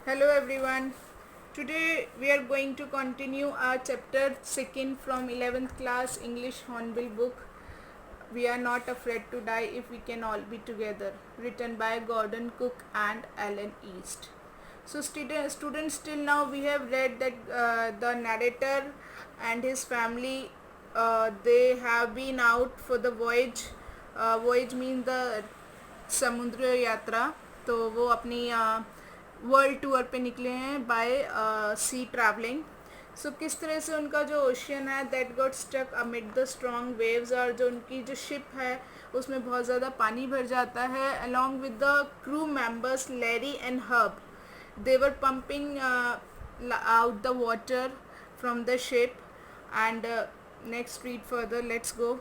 Hello everyone. Today we are going to continue our chapter 2nd from 11th class English Hornbill book. We are not afraid to die if we can all be together. Written by Gordon Cook and Alan East. So students till now we have read that the narrator and his family they have been out for the voyage. Voyage means the समुद्र यात्रा. तो वो अपनी world tour पे निकले हैं bye सी travelling. सो किस तरह से उनका जो ओशियन है that got stuck amid the strong waves, और जो उनकी जो शिप है उसमें बहुत ज़्यादा पानी भर जाता है. Along with the crew members Larry and hub, they were pumping out the water from the ship. And next read further, let's go.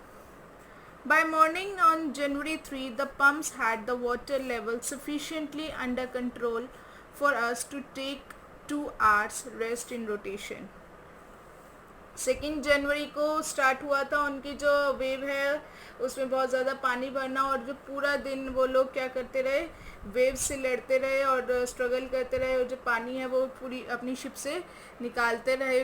By morning on January 3, the pumps had the water level sufficiently under control for us to take 2 hours rest in rotation. 2 जनवरी को start हुआ था उनकी जो wave है उसमें बहुत ज़्यादा पानी भरना, और जो पूरा दिन वो लोग क्या करते रहे, वेव से लड़ते रहे और स्ट्रगल करते रहे, और जो पानी है वो पूरी अपनी शिप से निकालते रहे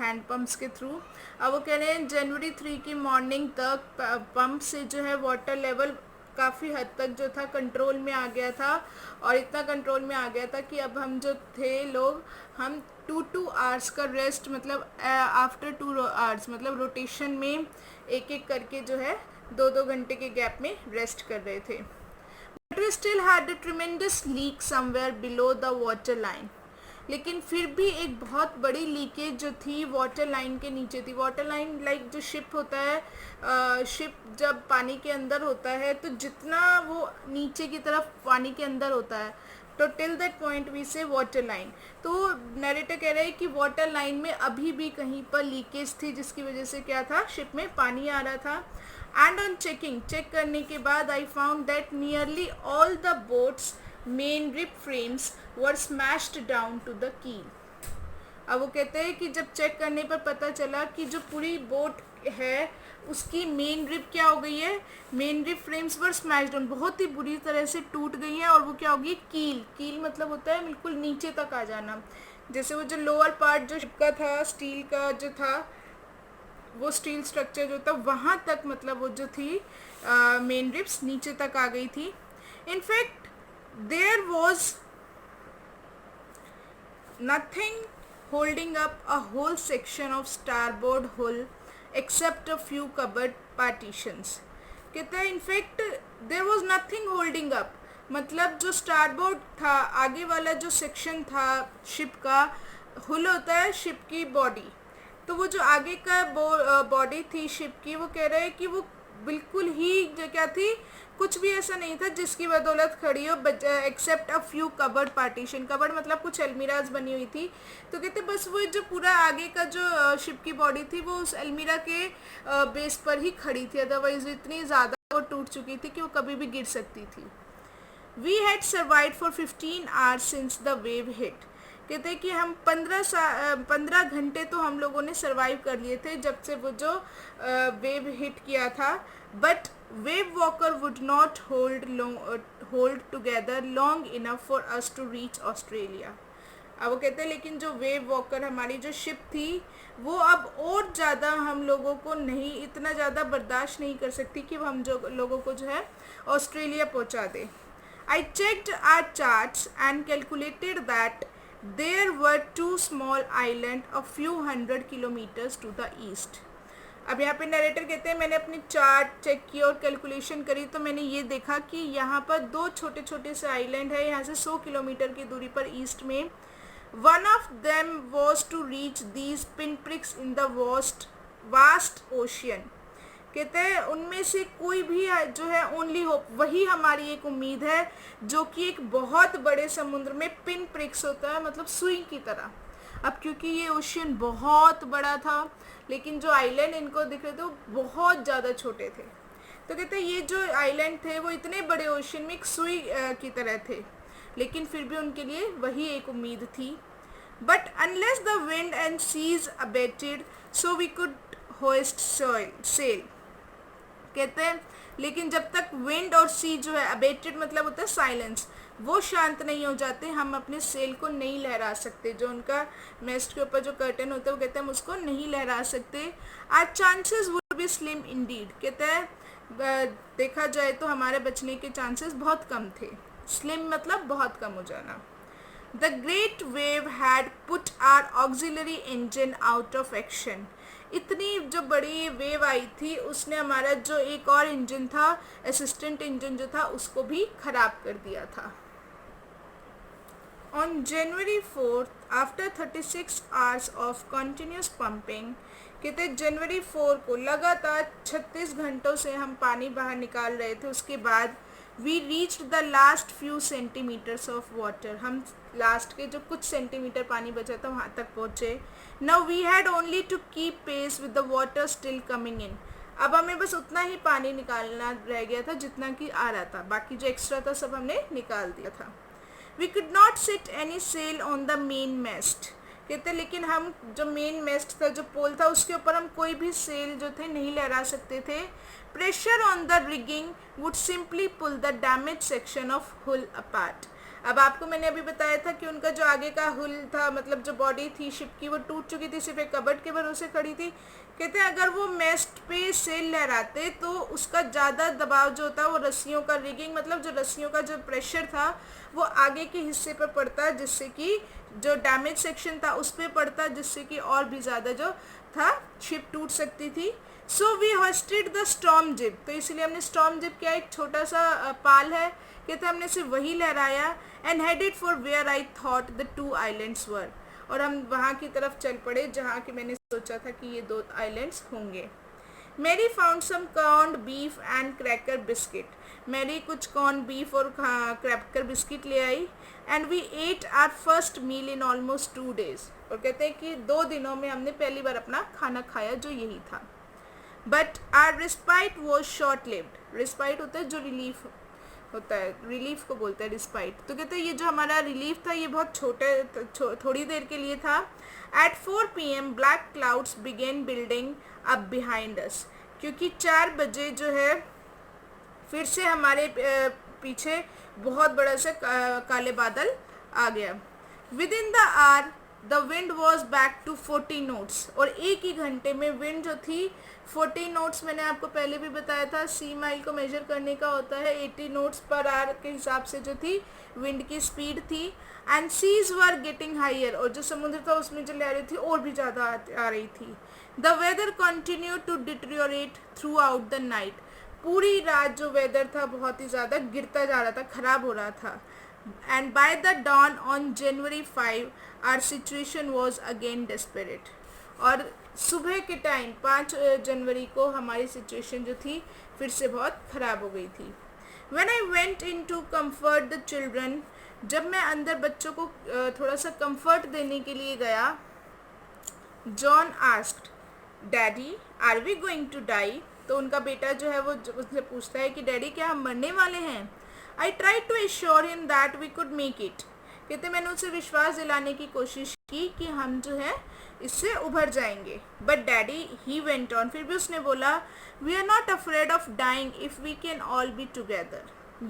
हैंड पंप्स के थ्रू. अब वो कह रहे हैं जनवरी 3 की मॉर्निंग तक पंप से जो है वाटर लेवल काफ़ी हद तक जो था कंट्रोल में आ गया था, और इतना कंट्रोल में आ गया था कि अब हम जो थे लोग, हम 2 आवर्स का रेस्ट, मतलब आफ्टर 2 आवर्स मतलब रोटेशन में एक एक करके जो है 2 घंटे के गैप में रेस्ट कर रहे थे. But we still had a tremendous leak somewhere below the water line. लेकिन फिर भी एक बहुत बड़ी लीकेज जो थी वाटर लाइन के नीचे थी. वाटर लाइन लाइक जो शिप होता है, शिप जब पानी के अंदर होता है तो जितना वो नीचे की तरफ पानी के अंदर होता है, तो टिल दैट पॉइंट वी से वाटर लाइन. तो नरेटर कह रहे हैं कि वाटर लाइन में अभी भी कहीं पर लीकेज थी, जिसकी वजह से क्या था, शिप में पानी आ रहा था. एंड ऑन चेक करने के बाद I found that nearly all the boat's main rib frames were smashed down to the keel. अब वो कहते हैं कि जब चेक करने पर पता चला कि जो पूरी बोट है उसकी मेन रिप क्या हो गई है, main rib frames were smashed down, बहुत ही बुरी तरह से टूट गई हैं, और वो क्या होगी, कील मतलब होता है बिल्कुल नीचे तक आ जाना. जैसे वो जो लोअर पार्ट जो शिप का था, स्टील का जो था, वो स्टील स्ट्रक्चर जो था वहाँ तक, मतलब वो जो थी मेन रिप्स नीचे तक आ गई थी. In fact there was nothing holding up a whole section of starboard hull except a few cupboard partitions. कहते हैं in fact there was nothing holding up, मतलब जो स्टारबोर्ड था, आगे वाला जो सेक्शन था शिप का, हुल होता है शिप की बॉडी, तो वो जो आगे का बॉडी थी शिप की, वो कह रहे हैं कि वो बिल्कुल ही जो क्या थी, कुछ भी ऐसा नहीं था जिसकी बदौलत खड़ी हो, except a few cupboard partition. Cupboard मतलब कुछ अलमीराज बनी हुई थी. तो कहते बस वो जो पूरा आगे का जो शिप की बॉडी थी वो उस अलमीरा के बेस पर ही खड़ी थी, अदरवाइज इतनी ज़्यादा वो टूट चुकी थी कि वो कभी भी गिर सकती थी. We had survived for 15 hours since the wave hit. कहते हैं कि हम 15 घंटे तो हम लोगों ने सर्वाइव कर लिए थे जब से वो जो वेव हिट किया था. But Wave Walker would not hold together long enough for us to reach Australia. अब वो कहते हैं लेकिन जो वेव वॉकर हमारी जो शिप थी वो अब और ज़्यादा हम लोगों को नहीं, इतना ज़्यादा बर्दाश्त नहीं कर सकती कि हम जो लोगों को जो है ऑस्ट्रेलिया पहुंचा दे. I checked our charts and calculated that there were 2 small island a few hundred kilometers to the east. अब यहाँ पे नरेटर कहते हैं मैंने अपनी चार्ट चेक की और कैलकुलेशन करी, तो मैंने ये देखा कि यहाँ पर 2 छोटे छोटे से आइलैंड है, यहाँ से 100 किलोमीटर की दूरी पर ईस्ट में. One of them was to reach these pin pricks in the vast ocean. कहते हैं उनमें से कोई भी जो है ओनली होप, वही हमारी एक उम्मीद है, जो कि एक बहुत बड़े समुद्र में पिन प्रिक्स होता है, मतलब सुई की तरह. अब क्योंकि ये ओशियन बहुत बड़ा था, लेकिन जो आइलैंड इनको दिख रहे थे वो बहुत ज़्यादा छोटे थे. तो कहते हैं ये जो आइलैंड थे वो इतने बड़े ओशियन में एक सुई की तरह थे, लेकिन फिर भी उनके लिए वही एक उम्मीद थी. But unless the wind and seas abated so we could hoist sail. कहते हैं लेकिन जब तक विंड और सी जो है, अबेटेड मतलब होता है साइलेंस, वो शांत नहीं हो जाते, हम अपने सेल को नहीं लहरा सकते, जो उनका मेस्ट के ऊपर जो कर्टन होता है वो कहते हैं हम उसको नहीं लहरा सकते। Our chances would be slim indeed, कहते हैं देखा जाए तो हमारे बचने के चांसेस बहुत कम थे। स्लिम मतलब बहुत कम हो जाना। The great wave had put our auxiliary engine out of action, इतनी जो बड़ी वेव आई थी उसने हमारा जो एक और इंजन था, असिस्टेंट इंजन जो था, उसको भी खराब कर दिया था। On January 4th, after 36 hours of continuous pumping, कहते जनवरी 4 को लगातार 36 घंटों से हम पानी बाहर निकाल रहे थे, उसके बाद we reached the last few centimetres of water, हम लास्ट के जो कुछ सेंटीमीटर पानी बचा था वहाँ तक पहुँचे। Now we had only to keep pace with the water still coming in, अब हमें बस उतना ही पानी निकालना रह गया था जितना कि आ रहा था, बाकी जो एक्स्ट्रा था सब हमने निकाल दिया था। We could not set any sail on the main mast, कहते लेकिन हम जो मेन मेस्ट था, जो पोल था, उसके ऊपर हम कोई भी सेल जो थे नहीं लहरा सकते थे। Pressure on the rigging would simply pull the damaged section of hull apart, अब आपको मैंने अभी बताया था कि उनका जो आगे का हुल था, मतलब जो बॉडी थी शिप की, वो टूट चुकी थी, सिर्फ एक कबर्ड के भरोसे खड़ी थी। कहते हैं अगर वो मेस्ट पे सेल लहराते तो उसका ज़्यादा दबाव जो होता है वो रस्सियों का, रिगिंग मतलब जो रस्सियों का जो प्रेशर था वो आगे के हिस्से पर पड़ता, जिससे कि जो डैमेज सेक्शन था उस पर पड़ता, जिससे कि और भी ज़्यादा जो था शिप टूट सकती थी। So we hoisted the storm jib, तो इसलिए हमने स्टॉर्म जिब क्या, एक छोटा सा पाल है, कहते हमने सिर्फ वही लहराया। And headed for where I thought the two islands were, और हम वहाँ की तरफ चल पड़े जहाँ कि मैंने सोचा था कि ये 2 आइलैंड्स होंगे। Mary found some corn beef and cracker biscuit, Mary कुछ कॉर्न बीफ और क्रैकर बिस्किट ले आई। And we ate our first meal in almost 2 days, और कहते हैं कि 2 दिनों में हमने पहली बार अपना खाना खाया जो यही था। But our respite was short lived, respite होता है जो रिलीफ होता है, रिलीफ को बोलते हैं रिस्पाइट, तो कहते हैं ये जो हमारा रिलीफ था ये बहुत थोड़ी देर के लिए था। At 4 PM black clouds began building up behind us, क्योंकि 4 बजे जो है फिर से हमारे पीछे बहुत बड़ा सा काले बादल आ गया। Within the hour the wind was back to 40 knots, और एक ही घंटे में विंड जो थी 40 नोट्स, मैंने आपको पहले भी बताया था सी माइल को मेजर करने का होता है 80 नोट्स पर आवर के हिसाब से जो थी विंड की स्पीड थी। And seas were getting higher, और जो समुद्र था उसमें जो लहरें थी और भी ज़्यादा आ रही थी। The weather continue to deteriorate throughout the night, पूरी रात जो वेदर था बहुत ही ज़्यादा गिरता जा रहा था, ख़राब हो रहा था। And by the dawn on January 5 our situation was again desperate, और सुबह के टाइम 5 जनवरी को हमारी सिचुएशन जो थी फिर से बहुत ख़राब हो गई थी। When I went in to comfort the children, जब मैं अंदर बच्चों को थोड़ा सा कंफर्ट देने के लिए गया, John asked daddy are we going to die, तो उनका बेटा जो है वो उससे पूछता है कि डैडी क्या हम मरने वाले हैं। I try to assure him that we could make it, कहते मैंने उसे विश्वास दिलाने की कोशिश की कि हम जो है इससे उभर जाएंगे। But daddy he went on, फिर भी उसने बोला we are not afraid of dying if we can all be together,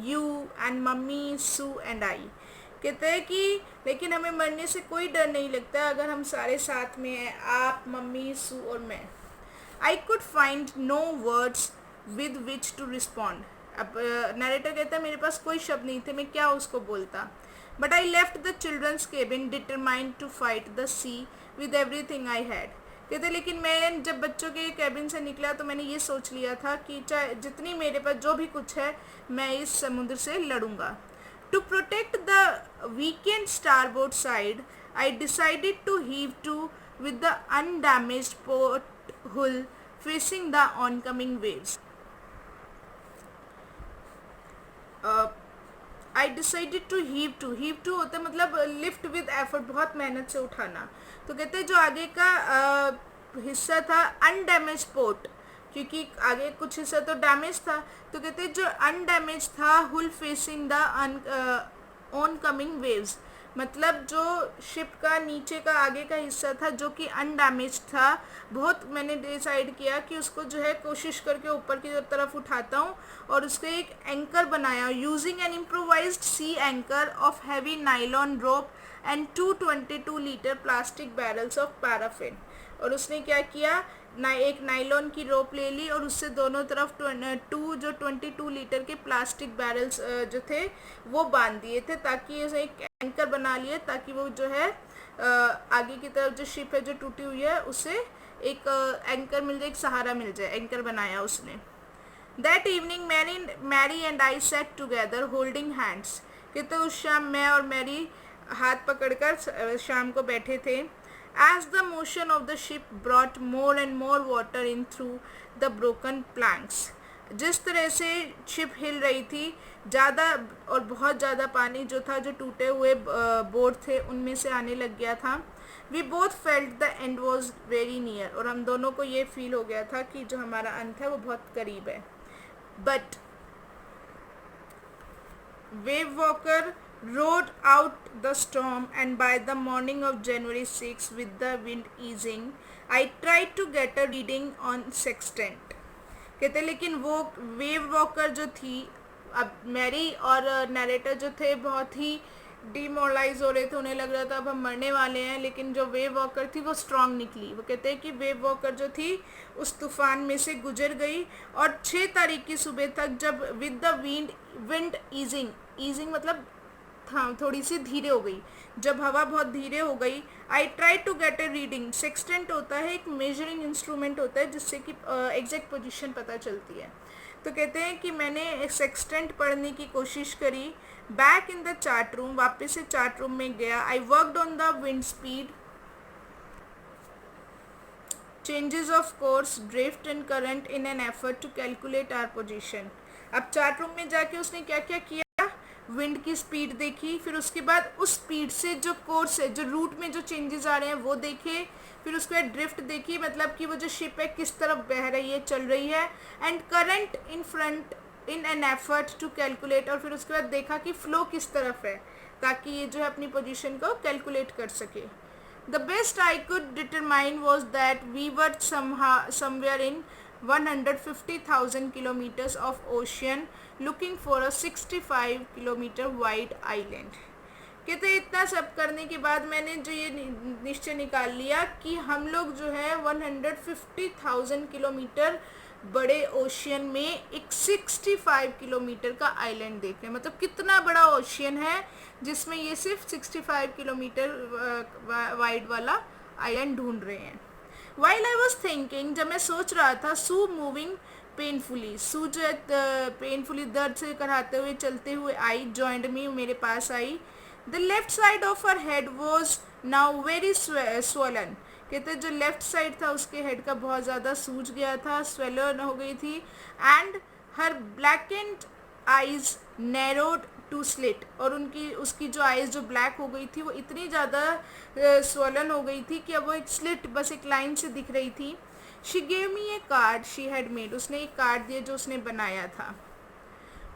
you and mummy Sue and I, कहते हैं कि लेकिन हमें मरने से कोई डर नहीं लगता अगर हम सारे साथ में हैं, आप, मम्मी, सू और मैं। I could find no words with which to respond, अब नरेटर कहता है मेरे पास कोई शब्द नहीं थे, मैं क्या उसको बोलता। But I left the children's cabin determined to fight the sea with everything I had, कहते लेकिन मैं जब बच्चों के कैबिन से निकला तो मैंने ये सोच लिया था कि चाहे जितनी मेरे पास जो भी कुछ है मैं इस समुद्र से लड़ूंगा। To protect the weakened starboard side I decided to heave to with the undamaged port hull facing the oncoming waves. I decided to heave to होता है मतलब lift with effort, बहुत मेहनत से उठाना। तो कहते हैं जो आगे का हिस्सा था undamaged port, क्योंकि आगे कुछ हिस्सा तो डैमेज था, तो कहते हैं जो अनडैमेज था हुल फेसिंग द oncoming waves, मतलब जो शिप का नीचे का आगे का हिस्सा था जो कि अनडैमेज था, बहुत मैंने डिसाइड किया कि उसको जो है कोशिश करके ऊपर की तरफ उठाता हूँ और उसको एक एंकर बनाया using an improvised sea anchor of heavy nylon rope and 222 litre plastic barrels of paraffin. और उसने क्या किया, एक नाइलॉन की रोप ले ली और उससे दोनों तरफ 22 लीटर के प्लास्टिक बैरल्स जो थे वो बांध दिए थे, ताकि उसे एक एंकर बना लिए, ताकि वो जो है आगे की तरफ जो शिप है जो टूटी हुई है उसे एक एंकर मिल जाए, एक सहारा मिल जाए, एंकर बनाया उसने। That evening Mary and I sat together holding hands. कहते उस शाम मैं और मैरी हाथ पकड़कर शाम को बैठे थे। As the motion of the ship brought more and more water in through the broken planks. जिस तरह से शिप हिल रही थी, ज़्यादा और बहुत ज़्यादा पानी जो था, जो टूटे हुए बोर्ड थे उनमें से आने लग गया था। We both felt the end was very near. और हम दोनों को ये फील हो गया था कि जो हमारा अंत है वो बहुत करीब है। But Wave walker rode out the storm, and by the morning of January 6, with the wind easing, I tried to get a reading on sextant. कहते लेकिन वो वेव वॉकर जो थी, अब मैरी और नरेटर जो थे बहुत ही डिमोरलाइज हो रहे थे, उन्हें लग रहा था अब हम मरने वाले हैं, लेकिन जो वेव वॉकर थी वो स्ट्रांग निकली। वो कहते हैं कि वेव वॉकर जो थी उस तूफान में से गुजर गई और 6 तारीख की सुबह तक जब विद द विंड ईजिंग मतलब थोड़ी सी धीरे हो गई, जब हवा बहुत धीरे हो गई, I try to get a reading. Sextant होता है एक मेजरिंग इंस्ट्रूमेंट होता है जिससे कि एग्जैक्ट पोजीशन पता चलती है। तो कहते हैं कि मैंने एक सेक्सटेंट पढ़ने की कोशिश करी। Back in the chart room, वापस से चार्ट रूम में गया। I worked on the wind speed, changes of course, drift and current in an effort to calculate our position. अब चार्ट रूम में जाके उसने क्या क्या किया, विंड की स्पीड देखी, फिर उसके बाद उस स्पीड से जो कोर्स है, जो रूट में जो चेंजेस आ रहे हैं वो देखे, फिर उसके बाद ड्रिफ्ट देखी, मतलब कि वो जो शिप है किस तरफ बह रही है, चल रही है, and current in front in an effort to calculate. और फिर उसके बाद देखा कि फ्लो किस तरफ है, ताकि ये जो है अपनी पोजीशन को कैलकुलेट कर सके। The best I could determine was that we were somewhere in 150,000 kilometers of ocean looking for a 65 kilometer wide island। कहते इतना सब करने के बाद मैंने जो ये निश्चय निकाल लिया कि हम लोग जो है 150,000 किलोमीटर बड़े ओशियन में एक 65 किलोमीटर का आइलैंड देख रहे हैं। मतलब कितना बड़ा ओशियन है जिसमें ये सिर्फ 65 किलोमीटर वाइड वाला आइलैंड ढूंढ रहे हैं। While I was thinking, जब मैं सोच रहा था, Sue moving painfully, Sue जो पेनफुली दर्द से कराते हुए चलते हुए आई, joined me, मेरे पास आई। The left side of her head was now very swollen। कहते जो लेफ्ट साइड था उसके हेड का बहुत ज़्यादा सूज गया था, स्वेलन हो गई थी। And her blackened eyes narrowed to slit, और उसकी जो आइज़ जो ब्लैक हो गई थी वो इतनी ज़्यादा स्वलन हो गई थी कि अब वो एक स्लिट, बस एक लाइन से दिख रही थी। She gave me a card she had made, उसने एक कार्ड दिया जो उसने बनाया था।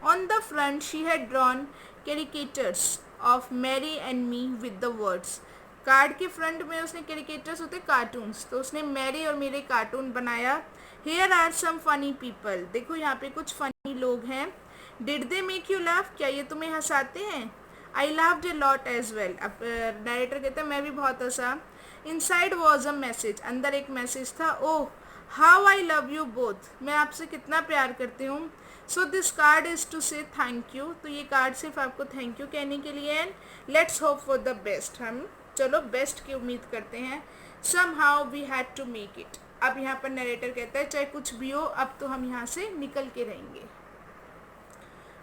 On the front she had drawn caricatures of Mary and me with the words. Card के फ्रंट में उसने कैरिकेचर्स होते कार्टून्स, तो उसने मैरी और मेरे कार्टून बनाया। Here are some funny people, देखो यहाँ पे कुछ फनी लोग हैं। Did they make you laugh, क्या ये तुम्हें हंसाते हैं? I laughed a lot as well. अब नरेटर कहते हैं मैं भी बहुत हंसा। इनसाइड वॉज अ मैसेज, अंदर एक मैसेज था। Oh how I love you both, मैं आपसे कितना प्यार करती हूँ। So this card is to say thank you, तो ये कार्ड सिर्फ आपको थैंक यू कहने के लिए। And let's hope for the best, हम चलो बेस्ट की उम्मीद करते हैं। Somehow we had to make it. अब यहाँ पर नरेटर कहता है चाहे कुछ भी हो, अब तो हम यहाँ से निकल के रहेंगे।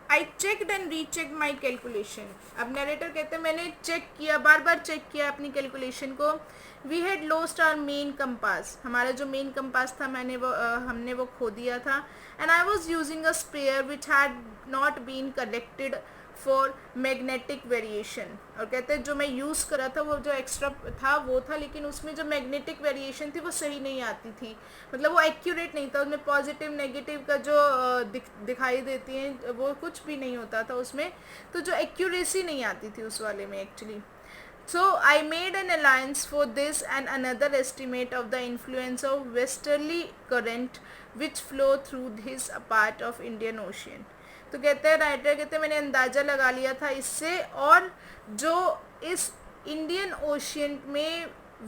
I checked and recheck my calculation. अब नरेटर कहते हैं मैंने चेक किया, बार बार चेक किया अपनी कैलकुलेशन को। We had lost our main compass, हमारा जो मेन कंपास था हमने वो खो दिया था। And I was using a spare which had not been collected for magnetic variation. और कहते हैं जो मैं यूज़ करा था वो जो एक्स्ट्रा था वो था, लेकिन उसमें जो मैग्नेटिक वेरिएशन थी वो सही नहीं आती थी, मतलब वो एक्यूरेट नहीं था। उसमें पॉजिटिव नेगेटिव का जो दिखाई देती हैं वो कुछ भी नहीं होता था उसमें, तो जो एक्यूरेसी नहीं आती थी उस वाले में actually. So I made an allowance for this and another estimate of the influence of westerly current which flow through this part of Indian Ocean. तो कहते हैं राइटर, कहते हैं मैंने अंदाज़ा लगा लिया था इससे, और जो इस इंडियन ओशियन में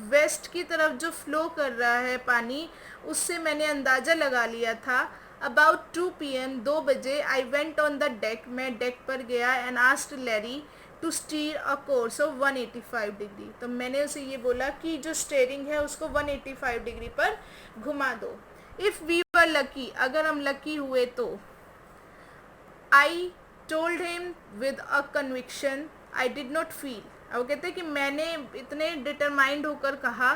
वेस्ट की तरफ जो फ्लो कर रहा है पानी, उससे मैंने अंदाज़ा लगा लिया था. अबाउट 2 PM 2 बजे I went on the deck, मैं डेक पर गया and asked Larry to steer a course of 185 degree. तो मैंने उसे ये बोला कि जो स्टेयरिंग है उसको 185 डिग्री पर घुमा दो. इफ़ वी वर लकी, अगर हम लकी हुए तो. I told him with a conviction I did not feel. अब वो कहते हैं कि मैंने इतने डिटरमाइंड होकर कहा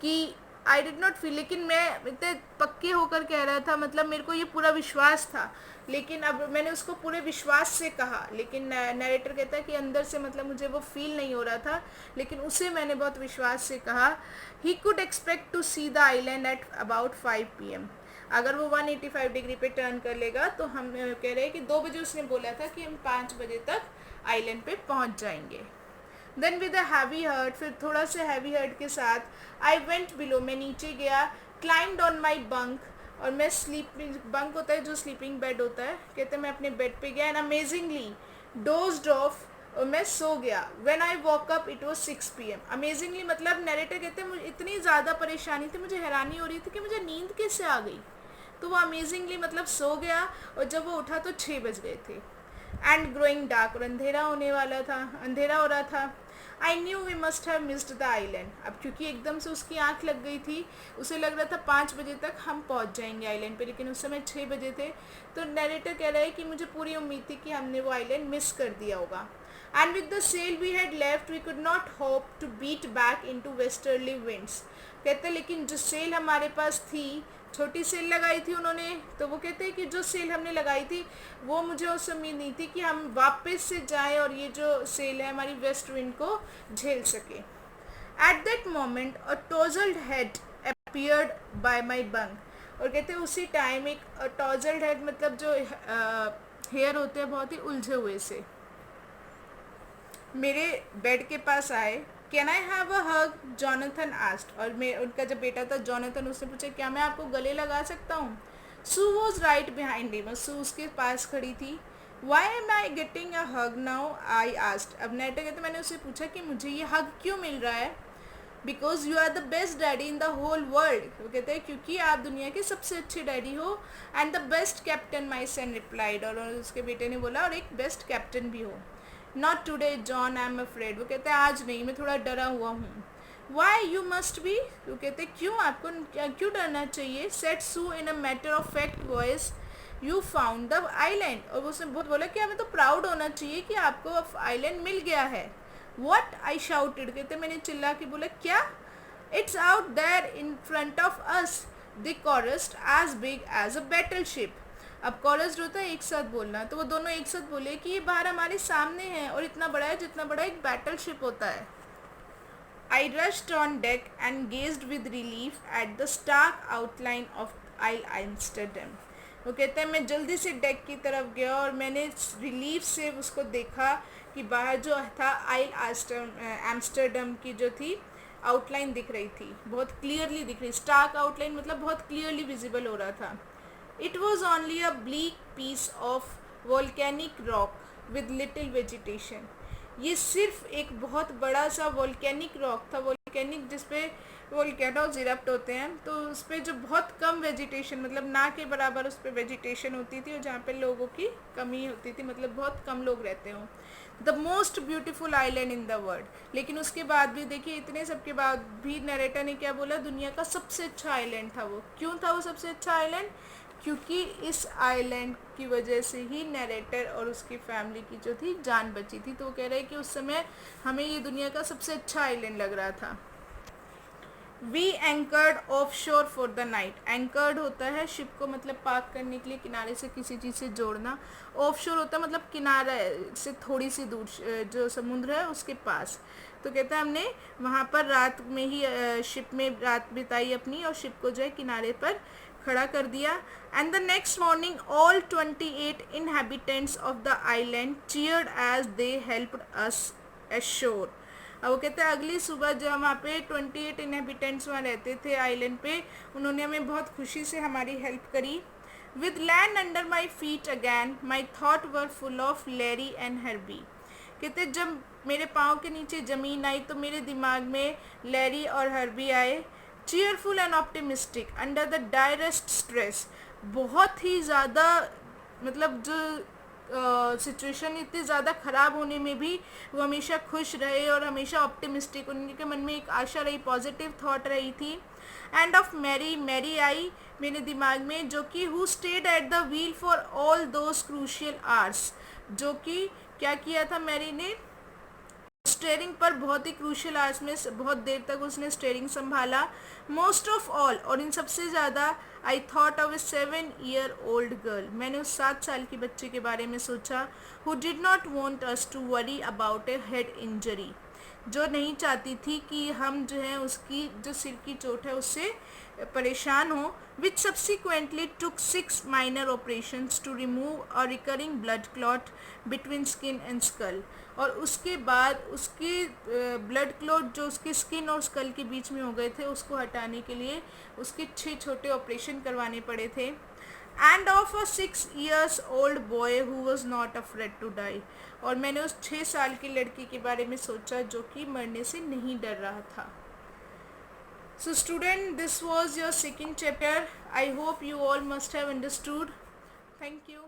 कि आई डिड नॉट फील, लेकिन मैं इतने पक्के होकर कह रहा था, मतलब मेरे को ये पूरा विश्वास था, लेकिन अब मैंने उसको पूरे विश्वास से कहा. लेकिन नरेटर कहता है कि अंदर से मतलब मुझे वो फील नहीं हो रहा था, लेकिन उसे मैंने बहुत विश्वास से कहा. He could expect to see the island at about 5 PM. अगर वो 185 डिग्री पे टर्न कर लेगा तो हम कह रहे हैं कि 2 बजे उसने बोला था कि हम 5 बजे तक आइलैंड पे पहुंच जाएंगे. Then with a heavy heart, फिर थोड़ा से हैवी हार्ट के साथ, आई वेंट बिलो, मैं नीचे गया. क्लाइंब्ड ऑन माई बंक, और मैं स्लीपिंग, बंक होता है जो स्लीपिंग बेड होता है, कहते हैं मैं अपने बेड पे गया. एंड अमेजिंगली डोज्ड ऑफ, और मैं सो गया. When I walk up it was 6 PM. Amazingly मतलब नरेटर कहते हैं मुझे इतनी ज़्यादा परेशानी थी, मुझे हैरानी हो रही थी कि मुझे नींद कैसे आ गई. तो वो अमेजिंगली मतलब सो गया, और जब वो उठा तो 6 बज गए थे. एंड ग्रोइंग डार्क, और अंधेरा होने वाला था, अंधेरा हो रहा था. I knew we must have missed the island. अब क्योंकि एकदम से उसकी आंख लग गई थी, उसे लग रहा था 5 बजे तक हम पहुंच जाएंगे आइलैंड पे, लेकिन उस समय 6 बजे थे. तो नरेटर कह रहा है कि मुझे पूरी उम्मीद थी कि हमने वो आइलैंड मिस कर दिया होगा. And with the sail we had left we could not hope to beat back into westerly winds. कहते लेकिन जो सेल हमारे पास थी, छोटी सेल लगाई थी उन्होंने, तो वो कहते हैं कि जो सेल हमने लगाई थी वो मुझे उस उम्मीद नहीं थी कि हम वापस से जाएं और ये जो सेल है हमारी वेस्ट विंड को झेल सके. At that moment a tousled head appeared by my bunk. और कहते हैं उसी टाइम एक टॉजल्ड हेड, मतलब जो हेयर होते हैं बहुत ही उलझे हुए से, मेरे बेड के पास आए. Can I have a hug, Jonathan asked. और मैं, उनका जब बेटा था जॉनथन, उसने पूछा क्या मैं आपको गले लगा सकता हूँ. Sue was right behind him, Sue उसके पास खड़ी थी. Why am I getting a hug now, I asked. अब नेटर कहते मैंने उससे पूछा कि मुझे ये हग क्यों मिल रहा है. Because you are the best daddy in the whole world. वो कहते हैं क्योंकि आप दुनिया के सबसे अच्छे डैडी हो. And the best captain my son replied. और उसके बेटे ने बोला और एक बेस्ट कैप्टन भी हो. Not today John, I am afraid. वो कहते हैं आज नहीं, मैं थोड़ा डरा हुआ हूँ. Why you must be. वो कहते हैं क्यों, आपको क्यों डरना चाहिए. Said Sue in a matter of fact voice. You found the island. और उसने बहुत बोला कि हमें तो प्राउड होना चाहिए कि आपको आइलैंड मिल गया है. What, I shouted. कहते मैंने चिल्ला के बोला क्या. It's out there in front of us. The coast as big as a battleship. अब कॉरस्ट होता है एक साथ बोलना, तो वो दोनों एक साथ बोले कि ये बाहर हमारे सामने है और इतना बड़ा है जितना बड़ा एक बैटल शिप होता है. I rushed on deck and gazed with relief at the stark outline of isle Amsterdam. वो कहते हैं मैं जल्दी से डेक की तरफ गया और मैंने रिलीफ से उसको देखा कि बाहर जो था आइल एम्स्टरडम की जो थी आउटलाइन दिख रही थी, बहुत क्लियरली दिख रही. स्टार्क आउटलाइन मतलब बहुत क्लियरली विजिबल हो रहा था. It was only a bleak piece of volcanic rock with little vegetation. ये सिर्फ एक बहुत बड़ा सा वोल्केनिक रॉक था. वोल्केनिक जिसपे वोल्केनोज इरप्ट होते हैं, तो उस पर जो बहुत कम वेजिटेशन, मतलब ना के बराबर उस पर वेजिटेशन होती थी, और जहाँ पे लोगों की कमी होती थी, मतलब बहुत कम लोग रहते हों. The most beautiful island in the world. लेकिन उसके बाद भी देखिए, इतने सब के बाद भी नरेटर ने क्या बोला, दुनिया का सबसे अच्छा आइलैंड था वो. क्यों था वो सबसे अच्छा आइलैंड, क्योंकि इस आइलैंड की वजह से ही नरेटर और उसकी फैमिली की जो थी जान बची थी. तो वो कह रहे हैं कि उस समय हमें ये दुनिया का सबसे अच्छा आइलैंड लग रहा था. वी एंकर्ड ऑफ शोर फॉर द नाइट. एंकर्ड होता है शिप को मतलब पार्क करने के लिए, किनारे से किसी चीज़ से जोड़ना. ऑफ शोर होता है मतलब किनारे से थोड़ी सी दूर, जो समुद्र है उसके पास. तो कहता है हमने वहाँ पर रात में ही शिप में रात बिताई अपनी, और शिप को जो है किनारे पर खड़ा कर दिया. And the next morning all 28 inhabitants of the island cheered as they helped us ashore. अब वो कहते हैं अगली सुबह जब हम वहाँ पे 28 इनहेबिटेंट्स वहाँ रहते थे आइलैंड पे, उन्होंने हमें बहुत खुशी से हमारी हेल्प करी. With land under my feet again my thought were full of Larry and Herbie. कहते जब मेरे पाँव के नीचे ज़मीन आई तो मेरे दिमाग में लैरी और हर्बी आए. Cheerful and optimistic under the direst stress. बहुत ही ज़्यादा मतलब जो सिचुएशन इतनी ज़्यादा ख़राब होने में भी वो हमेशा खुश रहे और हमेशा ऑप्टिमिस्टिक, उनके मन में एक आशा रही, पॉजिटिव थॉट रही थी. एंड ऑफ मैरी, मैरी आई मेरे दिमाग में, जो कि who stayed at the wheel for all those crucial hours. जो कि क्या किया था मैरी ने, स्टेयरिंग पर बहुत ही क्रूशियल आवर्स में बहुत देर तक उसने स्टेयरिंग संभाला. मोस्ट ऑफ ऑल, और इन सबसे ज़्यादा, I thought of A 7 year old girl. मैंने उस 7 साल की बच्चे के बारे में सोचा. Who did not want us to worry about a head injury. जो नहीं चाहती थी कि हम जो है उसकी जो सिर की चोट है उससे परेशान हो. विच subsequently took 6 minor operations to remove a recurring blood clot between skin and skull. और उसके बाद उसके ब्लड क्लॉट जो उसकी स्किन और स्कल के बीच में हो गए थे उसको हटाने के लिए उसके 6 छोटे ऑपरेशन करवाने पड़े थे. End of a 6 years old boy who was not afraid to die. और मैंने उस 6 साल की लड़की के बारे में सोचा जो कि मरने से नहीं डर रहा था. So student, this was your second chapter. I hope you all must have understood. Thank you.